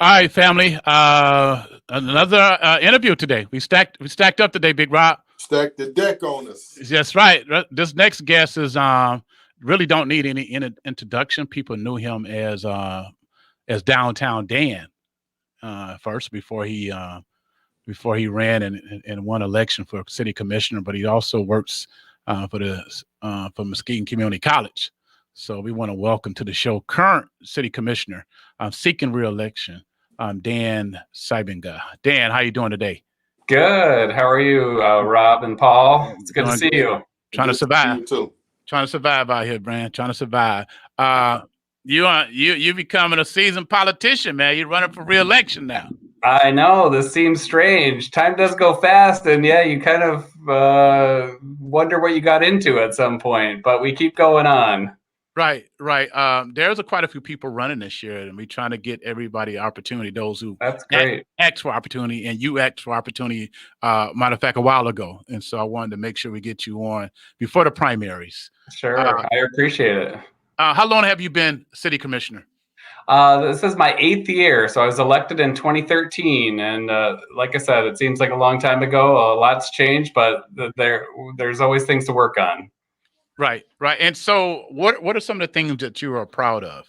All right, family. Another interview today. We stacked up today, Big Rob. Stack the deck on us. That's right. This next guest is really don't need any introduction. People knew him as Downtown Dan first before he ran and won election for city commissioner. But he also works for Muskegon Community College. So we want to welcome to the show current city commissioner seeking reelection, Dan-Sybenga. Dan, how you doing today? Good. How are you, Rob and Paul? It's good to see you. Trying to survive. You too. Trying to survive out here, Brand. Trying to survive. You becoming a seasoned politician, man. You're running for reelection now. I know this seems strange. Time does go fast, and yeah, you kind of wonder what you got into at some point. But we keep going on. Right. There's quite a few people running this year, and we're trying to get everybody opportunity. Those who That's great. Ask for opportunity, and you asked for opportunity. Matter of fact, a while ago, and so I wanted to make sure we get you on before the primaries. Sure, I appreciate it. How long have you been city commissioner? This is my 8th year, so I was elected in 2013, and like I said, it seems like a long time ago. A lot's changed, but there's always things to work on. Right. And so, what are some of the things that you are proud of?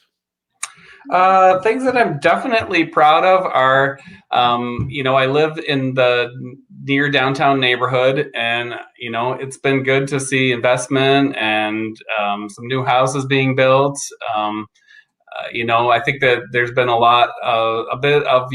Things that I'm definitely proud of are, I live in the near downtown neighborhood, and it's been good to see investment and some new houses being built. I think that there's been a bit of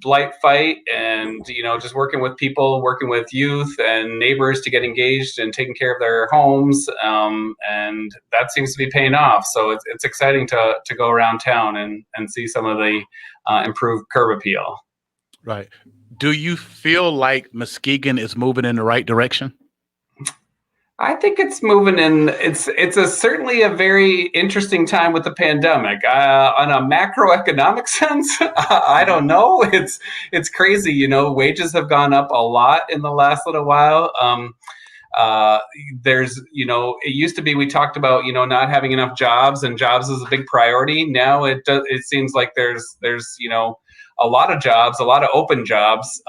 blight fight, and just working with people, working with youth and neighbors to get engaged and taking care of their homes, and that seems to be paying off. So it's exciting to go around town and see some of the improved curb appeal. Right. Do you feel like Muskegon is moving in the right direction? I think it's moving in. It's certainly a very interesting time with the pandemic. On a macroeconomic sense, I don't know. It's crazy. Wages have gone up a lot in the last little while. There's, it used to be we talked about not having enough jobs, and jobs is a big priority. Now it seems like there's a lot of jobs, a lot of open jobs.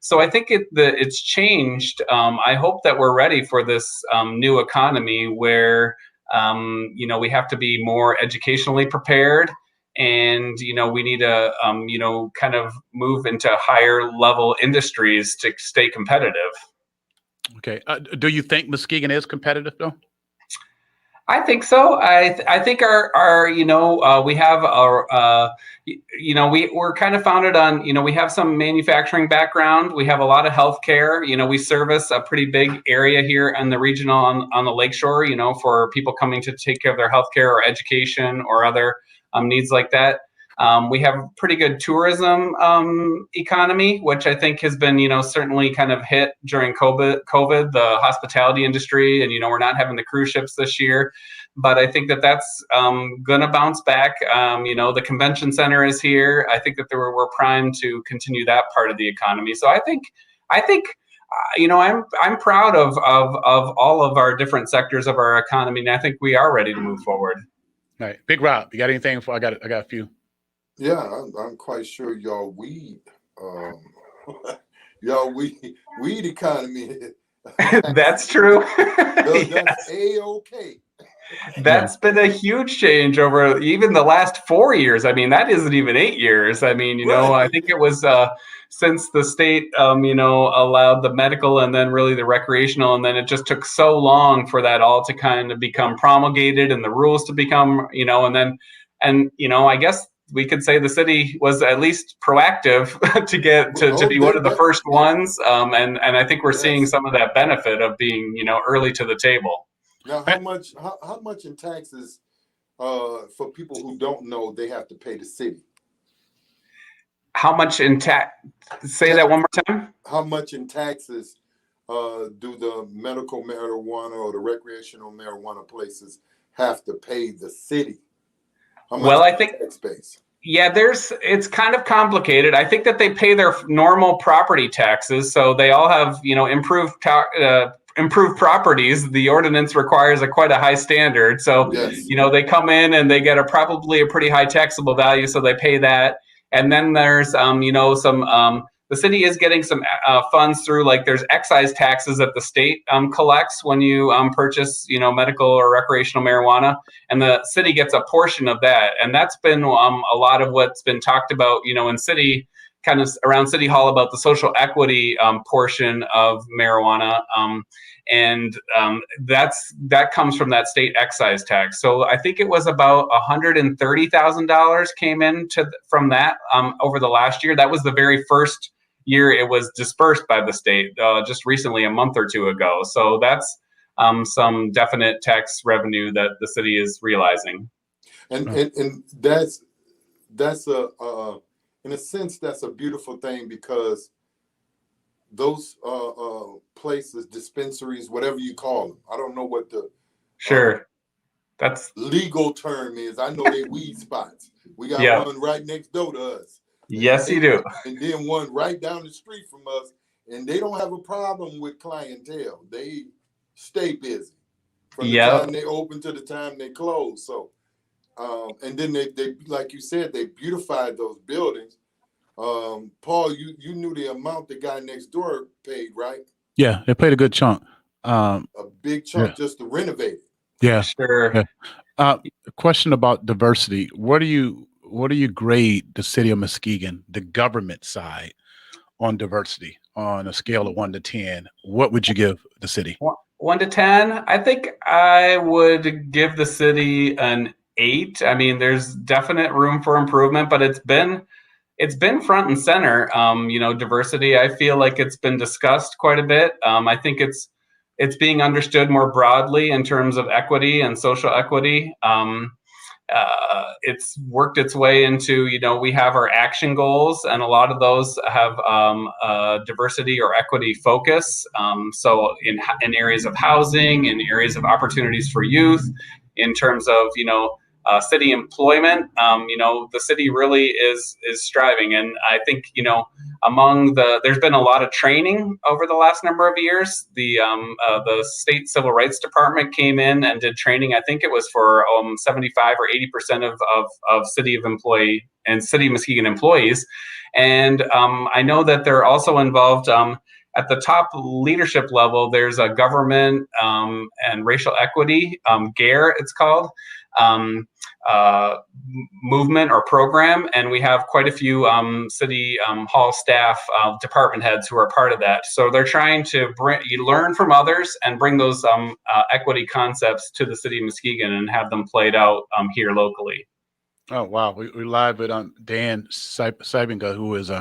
So I think it's changed. I hope that we're ready for this new economy where, we have to be more educationally prepared, and, we need to, kind of move into higher level industries to stay competitive. Okay. Do you think Muskegon is competitive though? I think so. I think our we have our we're kind of founded on we have some manufacturing background. We have a lot of healthcare. We service a pretty big area here on the regional on the lakeshore. For people coming to take care of their healthcare or education or other needs like that. We have a pretty good tourism economy, which I think has been, certainly kind of hit during COVID, the hospitality industry. And, we're not having the cruise ships this year. But I think that's going to bounce back. The convention center is here. I think that we're primed to continue that part of the economy. So I think I'm proud of all of our different sectors of our economy. And I think we are ready to move forward. All right. Big Rob, you got anything? I got a few. Yeah, I'm quite sure y'all weed economy. That's true. That's A-OK. That's been a huge change over even the last 4 years. I mean, that isn't even 8 years. I mean, right. I think it was since the state, allowed the medical and then really the recreational, and then it just took so long for that all to kind of become promulgated and the rules to become, I guess we could say the city was at least proactive to get to be one of the first ones. And I think we're seeing some of that benefit of being, early to the table. Now, how much in taxes for people who don't know they have to pay the city? How much in tax? Say that one more time. How much in taxes do the medical marijuana or the recreational marijuana places have to pay the city? Well, I think it's kind of complicated. I think that they pay their normal property taxes, so they all have improved improved properties, the ordinance requires quite a high standard. So, Yes. they come in and they get probably a pretty high taxable value, so they pay that. And then there's, some, the city is getting some funds through, like there's excise taxes that the state collects when you purchase, medical or recreational marijuana, and the city gets a portion of that. And that's been a lot of what's been talked about, in city, kind of around City Hall, about the social equity portion of marijuana. That comes from that state excise tax. So I think it was about $130,000 came in from that over the last year. That was the very first year it was dispersed by the state, just recently, a month or two ago. So that's some definite tax revenue that the city is realizing. And that's in a sense, that's a beautiful thing, because those places, dispensaries, whatever you call them, I don't know what the that's legal term is. I know they weed spots. We got one right next door to us. Yes, you do. And then one right down the street from us, and they don't have a problem with clientele. They stay busy from the time they open to the time they close. So, and then they like you said, they beautified those buildings. Paul, you knew the amount the guy next door paid, right? Yeah, they paid a good chunk. A big chunk just to renovate it. Yeah, sure. Yeah. Question about diversity. What do you grade the city of Muskegon, the government side, on diversity on a scale of 1 to 10? What would you give the city? 1 to 10? I think I would give the city an 8. I mean, there's definite room for improvement, but it's been front and center. Diversity, I feel like it's been discussed quite a bit. I think it's being understood more broadly in terms of equity and social equity. It's worked its way into, we have our action goals, and a lot of those have diversity or equity focus. So in areas of housing, in areas of opportunities for youth, in terms of, city employment, the city really is striving. And I think, there's been a lot of training over the last number of years. The state civil rights department came in and did training. I think it was for 75 or 80% of city of Muskegon employees. And I know that they're also involved at the top leadership level. There's a government and racial equity, GARE it's called, movement or program, and we have quite a few city hall staff, department heads who are part of that. So they're trying to learn from others and bring those equity concepts to the city of Muskegon and have them played out here locally. Oh, wow. We're live with Dan Sybenga, who is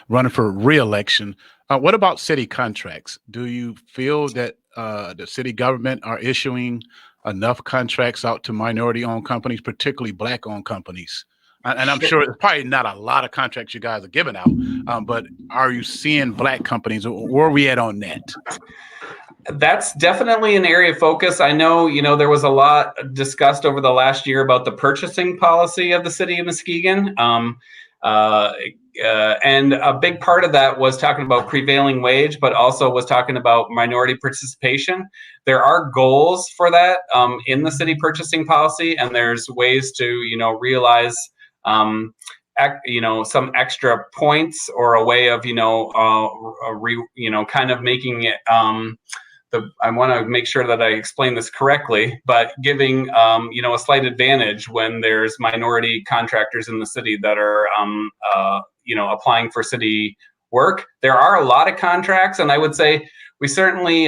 running for re-election. What about city contracts? Do you feel that the city government are issuing enough contracts out to minority-owned companies, particularly Black-owned companies? And I'm sure it's probably not a lot of contracts you guys are giving out, but are you seeing Black companies? Where are we at on that? That's definitely an area of focus. I know, there was a lot discussed over the last year about the purchasing policy of the city of Muskegon. And a big part of that was talking about prevailing wage, but also was talking about minority participation. There are goals for that in the city purchasing policy, and there's ways to, realize some extra points, or a way of, kind of making it I want to make sure that I explain this correctly, but giving, a slight advantage when there's minority contractors in the city that are, applying for city work. There are a lot of contracts, and I would say we certainly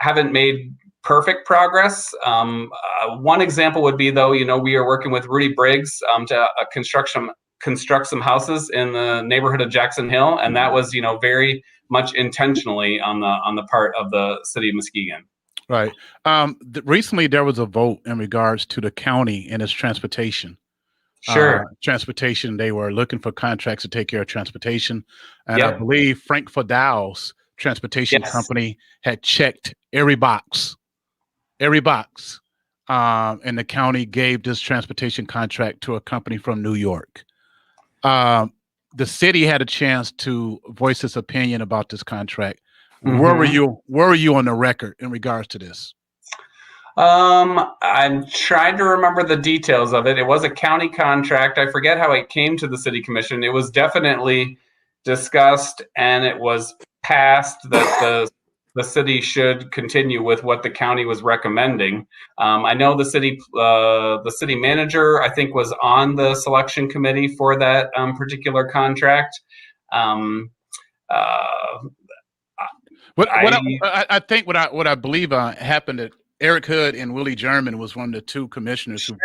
haven't made perfect progress. One example would be, though, we are working with Rudy Briggs to construct some houses in the neighborhood of Jackson Hill, and that was, very much intentionally on the part of the city of Muskegon. Right. Recently, there was a vote in regards to the county and its transportation. Sure. Transportation. They were looking for contracts to take care of transportation, and I believe Frank Fadal's transportation company had checked every box, and the county gave this transportation contract to a company from New York. The city had a chance to voice its opinion about this contract. Where were you? Where were you on the record in regards to this? I'm trying to remember the details of it. It was a county contract. I forget how it came to the city commission. It was definitely discussed, and it was passed that the city should continue with what the county was recommending. I know the city manager, I think, was on the selection committee for that particular contract. I think what I believe happened that Eric Hood and Willie German was one of the two commissioners who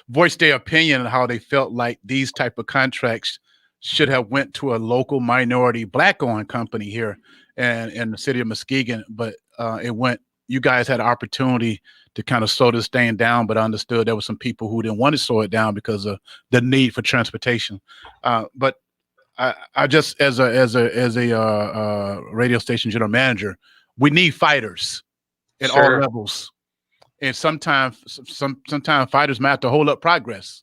voiced their opinion on how they felt like these type of contracts should have went to a local minority Black-owned company here in the city of Muskegon, but it went. You guys had an opportunity to kind of slow this thing down, but understood there were some people who didn't want to slow it down because of the need for transportation. But I just as a radio station general manager, we need fighters at all levels, and sometimes fighters might have to hold up progress.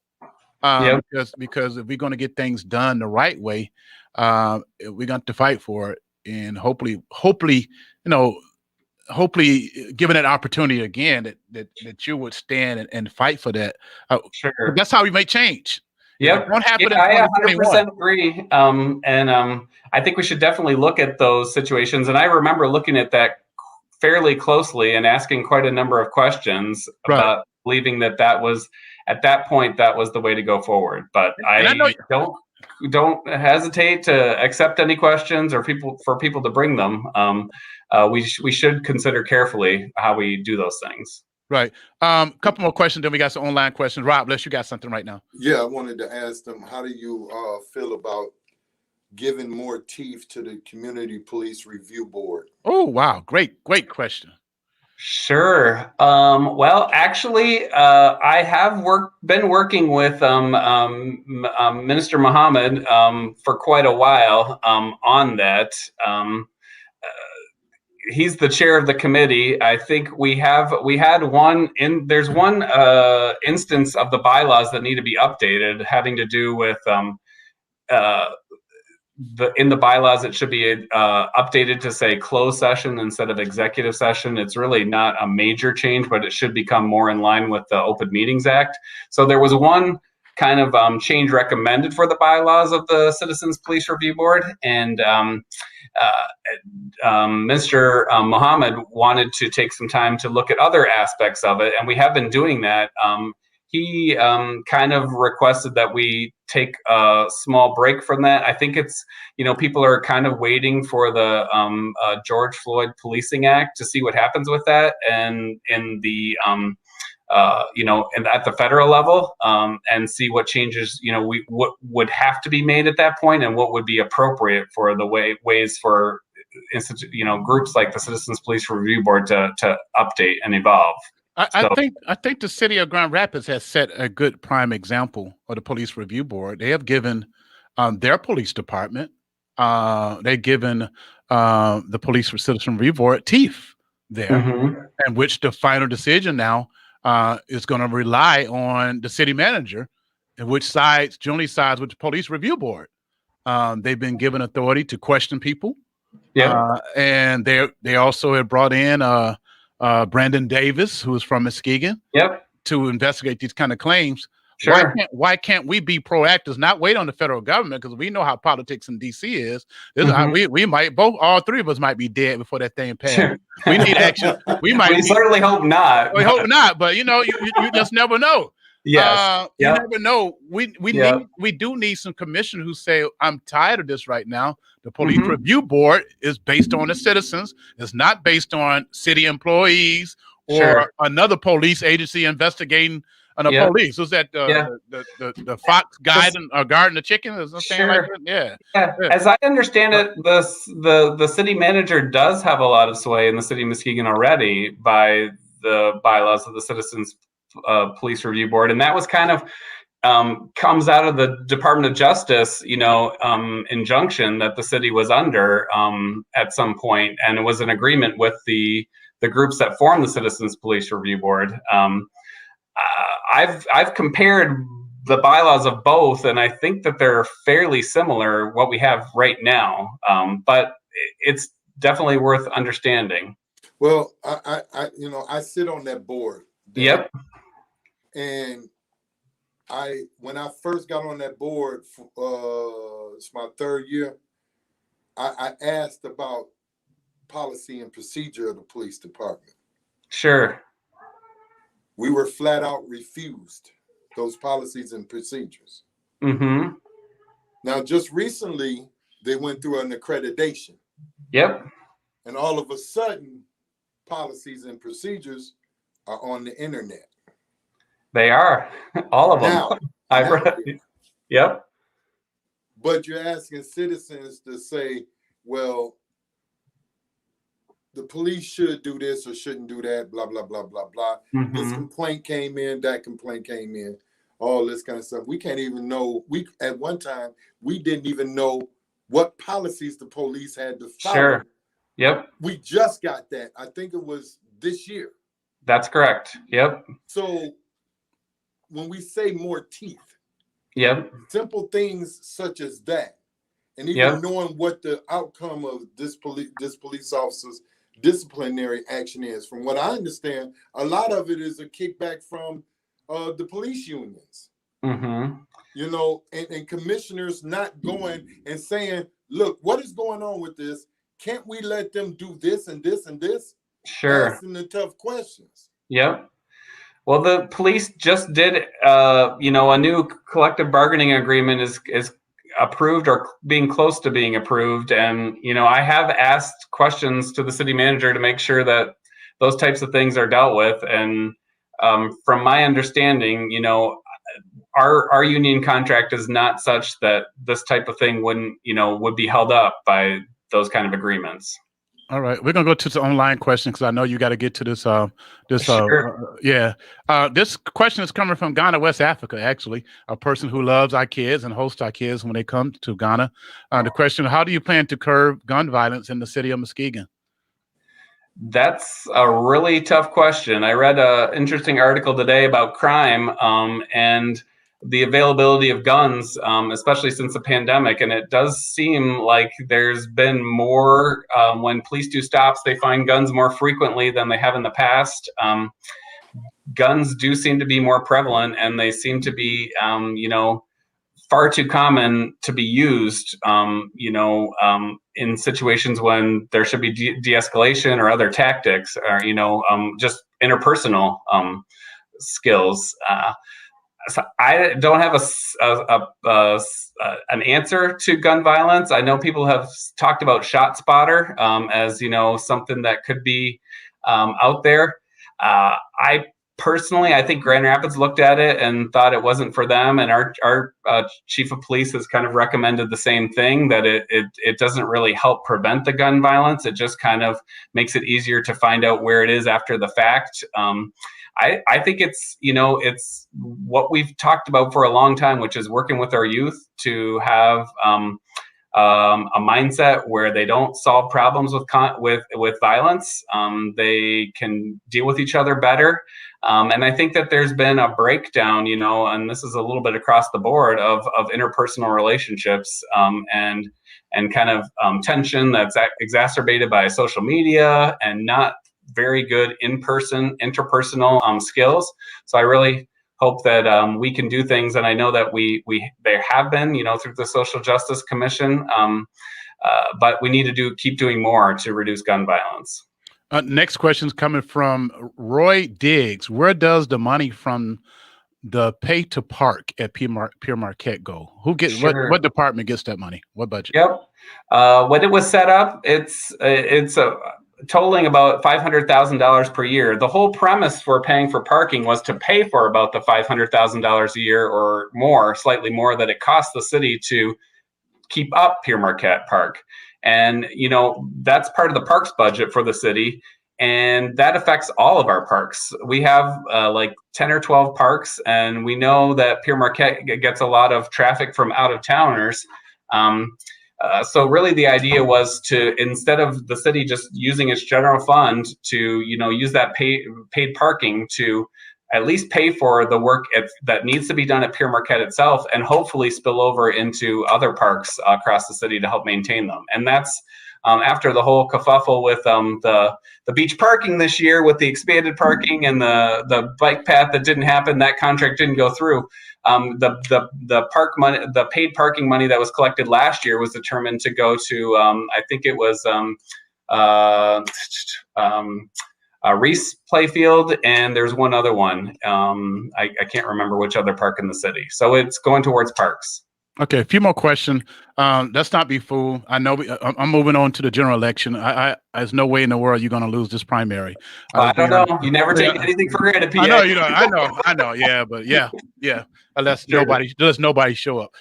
Because if we're going to get things done the right way, we're going to fight for it, and hopefully, given that opportunity again, that you would stand and fight for that. That's how we make change. Yep. Won't happen. I 100% agree. I think we should definitely look at those situations. And I remember looking at that fairly closely and asking quite a number of questions about believing that was at that point that was the way to go forward. But I don't hesitate to accept any questions or for people to bring them. We should consider carefully how we do those things. Right. Couple more questions, then we got some online questions. Rob, unless you got something right now. Yeah, I wanted to ask them, how do you feel about giving more teeth to the Community Police Review Board? Oh, wow. Great question. Sure. Well, actually, I have been working with Minister Muhammad for quite a while on that. He's the chair of the committee. I think there's one instance of the bylaws that need to be updated, having to do with in the bylaws, it should be updated to say closed session instead of executive session. It's really not a major change, but it should become more in line with the Open Meetings Act. So there was one kind of change recommended for the bylaws of the Citizens Police Review Board, and Mr. Muhammad wanted to take some time to look at other aspects of it, and we have been doing that. He kind of requested that we take a small break from that. I think it's, people are kind of waiting for the George Floyd Policing Act to see what happens with that, and in the and at the federal level, and see what changes, what would have to be made at that point, and what would be appropriate for the ways for groups like the Citizens Police Review Board to update and evolve. I think the city of Grand Rapids has set a good prime example of the Police Review Board. They have given their police department, they've given the Police Citizen Review Board teeth there, and which the final decision now is going to rely on the city manager, and which generally sides with the Police Review Board. They've been given authority to question people, and they also have brought in Brandon Davis, who is from Muskegon, to investigate these kind of claims. Sure. Why can't we be proactive, not wait on the federal government? Because we know how politics in DC is. We might all three of us might be dead before that thing passed. Sure. We need action. We certainly hope not. We hope not, but you just never know. Yes. You never know. We do need some commissioners who say, I'm tired of this right now. The Police Review Board is based on the citizens. It's not based on city employees or another police agency investigating on the police. Was that the fox guarding the chicken or something like that? Yeah. As I understand it, the city manager does have a lot of sway in the city of Muskegon already by the bylaws of the Citizens Police Review Board, and that was kind of comes out of the Department of Justice, injunction that the city was under at some point, and it was an agreement with the groups that form the Citizens Police Review Board. I've compared the bylaws of both, and I think that they're fairly similar what we have right now. But it's definitely worth understanding. Well, I sit on that board. Dan, Yep. and when I first got on that board, it's my third year, I asked about policy and procedure of the police department. Sure. We were flat out refused those policies and procedures. Mm-hmm. Now, just recently, they went through an accreditation. Yep. And all of a sudden, policies and procedures are on the internet. They are. All of them. Yep. But you're asking citizens to say, well, the police should do this or shouldn't do that, blah, blah, blah, blah, blah. Mm-hmm. This complaint came in, that complaint came in, all this kind of stuff. We can't even know. At one time, we didn't even know what policies the police had to follow. Sure. Yep. We just got that. I think it was this year. That's correct. Yep. So when we say more teeth, yep, simple things such as that, and even knowing what the outcome of this police officer's disciplinary action is, from what I understand, a lot of it is a kickback from the police unions. Mm-hmm. You know, and commissioners not going and saying, look, what is going on with this? Can't we let them do this and this and this? Sure. Asking the tough questions. Yep. Well, the police just did, a new collective bargaining agreement is approved or being close to being approved. And, I have asked questions to the city manager to make sure that those types of things are dealt with. And from my understanding, our union contract is not such that this type of thing would be held up by those kind of agreements. All right, we're gonna go to the online question because I know you got to get to this. Sure. This question is coming from Ghana, West Africa. Actually, a person who loves our kids and hosts our kids when they come to Ghana. The question: how do you plan to curb gun violence in the city of Muskegon? That's a really tough question. I read an interesting article today about crime and the availability of guns, especially since the pandemic. And it does seem like there's been more, when police do stops, they find guns more frequently than they have in the past. Guns do seem to be more prevalent, and they seem to be, far too common to be used, in situations when there should be de-escalation or other tactics, or, just interpersonal skills. So I don't have an answer to gun violence. I know people have talked about ShotSpotter as something that could be out there. I think Grand Rapids looked at it and thought it wasn't for them, and our chief of police has kind of recommended the same thing, that it doesn't really help prevent the gun violence. It just kind of makes it easier to find out where it is after the fact. I think it's what we've talked about for a long time, which is working with our youth to have a mindset where they don't solve problems with violence. They can deal with each other better. And I think that there's been a breakdown, and this is a little bit across the board of interpersonal relationships and kind of tension that's exacerbated by social media and not very good interpersonal skills. So I really hope that we can do things, and I know that they have been, through the Social Justice Commission, but we need to keep doing more to reduce gun violence. Next question is coming from Roy Diggs. Where does the money from the pay to park at Pierre Marquette go? Who gets what department gets that money? What budget? Yep. When it was set up, it's totaling about $500,000 per year. The whole premise for paying for parking was to pay for about the $500,000 a year or more, slightly more, that it costs the city to keep up Pierre Marquette Park. And, that's part of the parks budget for the city. And that affects all of our parks. We have like 10 or 12 parks, and we know that Pierre Marquette gets a lot of traffic from out of towners. So really the idea was to, instead of the city just using its general fund to, use that paid parking to at least pay for the work that needs to be done at Pierre Marquette itself, and hopefully spill over into other parks across the city to help maintain them. And that's after the whole kerfuffle with the beach parking this year, with the expanded parking and the bike path that didn't happen, that contract didn't go through. The park money, the paid parking money that was collected last year, was determined to go to I think it was Reese Playfield, and there's one other one. I can't remember which other park in the city. So it's going towards parks. Okay, a few more questions. Let's not be fooled. I know I'm moving on to the general election. There's no way in the world you're going to lose this primary. I don't know. You never take anything for granted, PA. I know you don't. I know. Yeah, but yeah. Unless nobody show up.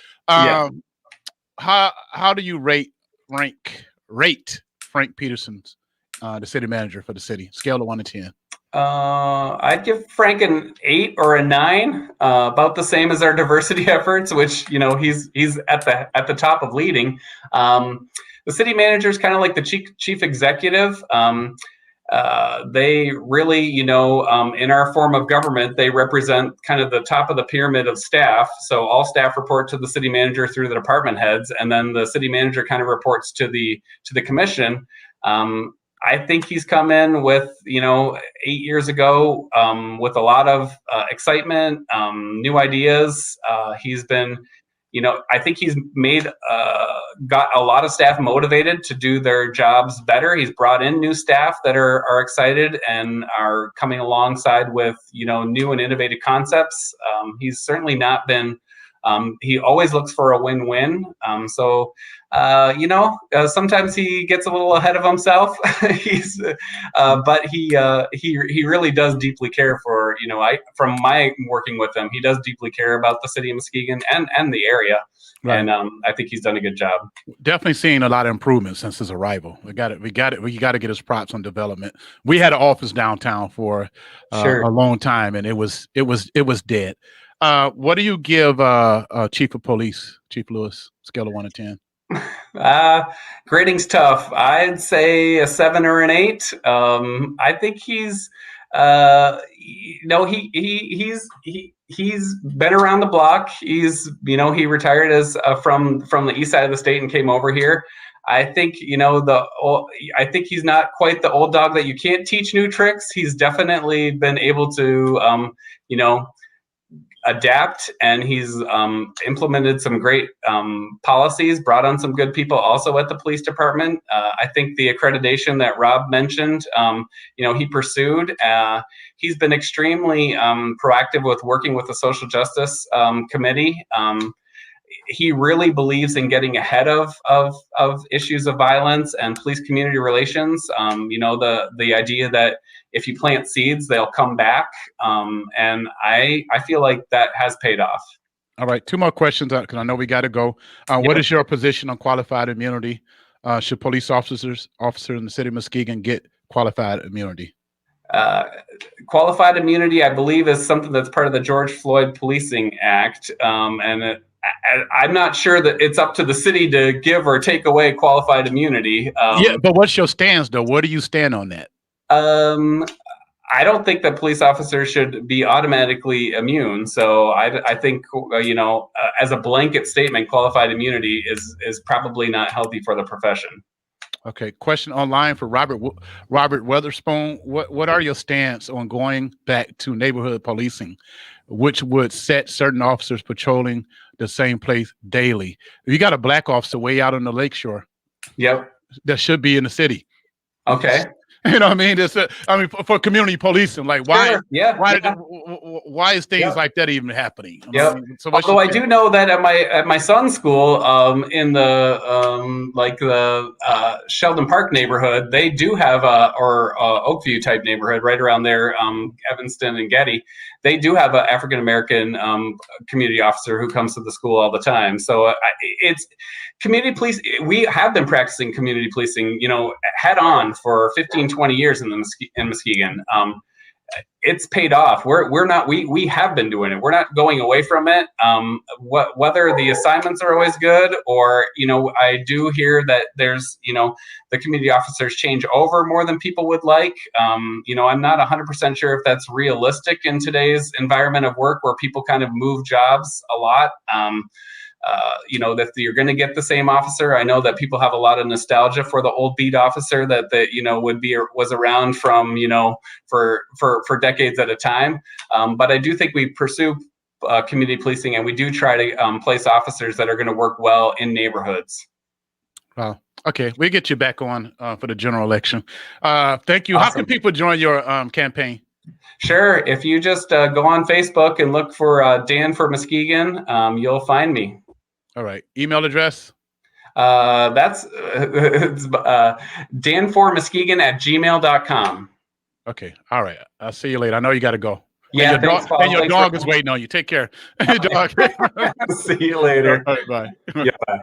How do you rate Frank Peterson's the city manager for the city? Scale of 1 to 10. I'd give Frank an 8 or a 9, about the same as our diversity efforts, which, he's at the top of leading. The city manager is kind of like the chief executive. They really, in our form of government, they represent kind of the top of the pyramid of staff. So all staff report to the city manager through the department heads, and then the city manager kind of reports to the commission. I think he's come in with, 8 years ago, with a lot of excitement, new ideas. He's been, I think he's got a lot of staff motivated to do their jobs better. He's brought in new staff that are excited and are coming alongside with, new and innovative concepts. He's certainly not been, he always looks for a win-win. Sometimes he gets a little ahead of himself. But he really does deeply care for, from my working with him, he does deeply care about the city of Muskegon and the area. Right. And I think he's done a good job. Definitely seeing a lot of improvement since his arrival. We got to get his props on development. We had an office downtown for a long time, and it was dead. What do you give Chief of Police, Chief Lewis, scale of 1 to 10? Grading's tough. I'd say a 7 or an 8. I think he's he's been around the block. He's he retired as from the east side of the state and came over here. I think I think he's not quite the old dog that you can't teach new tricks. He's definitely been able to adapt, and he's implemented some great policies, brought on some good people also at the police department. I think the accreditation that Rob mentioned, he pursued. He's been extremely proactive with working with the social justice committee. He really believes in getting ahead of issues of violence and police community relations. The idea that if you plant seeds, they'll come back. And I feel like that has paid off. All right. 2 more questions because I know we got to go. What is your position on qualified immunity? Should police officers in the city of Muskegon get qualified immunity? Qualified immunity, I believe, is something that's part of the George Floyd Policing Act. I'm not sure that it's up to the city to give or take away qualified immunity. But what's your stance, though? Where do you stand on that? I don't think that police officers should be automatically immune. So I think, as a blanket statement, qualified immunity is probably not healthy for the profession. Okay. Question online for Robert Weatherspoon. What are your stance on going back to neighborhood policing, which would set certain officers patrolling the same place daily? If you got a black officer way out on the lakeshore, that should be in the city. Okay. You know what I mean? For community policing, like why is things like that even happening? Yeah. So although I do know that at my son's school, in the Sheldon Park neighborhood, they do have Oakview type neighborhood right around there, Evanston and Getty. They do have an African American community officer who comes to the school all the time. So it's community police. We have been practicing community policing, head on for 15, 20 years in Muskegon. It's paid off. We have been doing it. We're not going away from it. Whether the assignments are always good or, I do hear that there's, the community officers change over more than people would like. I'm not 100% sure if that's realistic in today's environment of work where people kind of move jobs a lot. that you're going to get the same officer. I know that people have a lot of nostalgia for the old beat officer that was around from, for decades at a time. But I do think we pursue community policing, and we do try to place officers that are going to work well in neighborhoods. Wow. Okay, we'll get you back on for the general election. Thank you. Awesome. How can people join your campaign? Sure. If you just go on Facebook and look for Dan for Muskegon, you'll find me. All right. Email address? That's danformuskegon@gmail.com. Okay. All right. I'll see you later. I know you got to go. Yeah, and your dog is waiting on you. Take care. Dog. See you later. All right, bye. Yeah, bye.